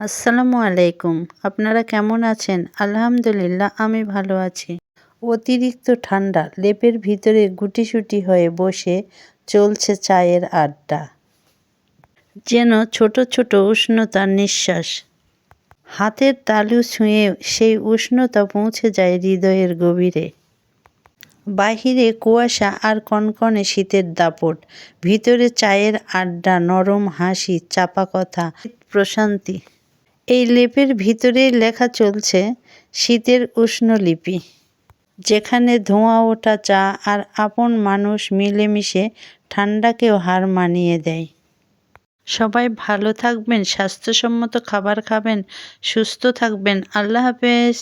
আসসালামু আলাইকুম। আপনারা কেমন আছেন? আলহামদুলিল্লাহ আমি ভালো আছি। অতিরিক্ত ঠান্ডা, লেপের ভিতরে গুটিসুটি হয়ে বসে চলছে চায়ের আড্ডা। যেন ছোট ছোট উষ্ণতার নিঃশ্বাস। হাতের তালু ছুঁয়ে সেই উষ্ণতা পৌঁছে যায় হৃদয়ের গভীরে। বাহিরে কুয়াশা আর কনকনে শীতের দাপট, ভিতরে চায়ের আড্ডা, নরম হাসি, চাপা কথা, প্রশান্তি। এই লেপের ভিতরেই লেখা চলছে শীতের উষ্ণ লিপি, যেখানে ধোঁয়া ওঠা চা আর আপন মানুষ মিলেমিশে ঠান্ডাকেও হার মানিয়ে দেয়। সবাই ভালো থাকবেন, স্বাস্থ্যসম্মত খাবার খাবেন, সুস্থ থাকবেন। আল্লাহ হাফেজ।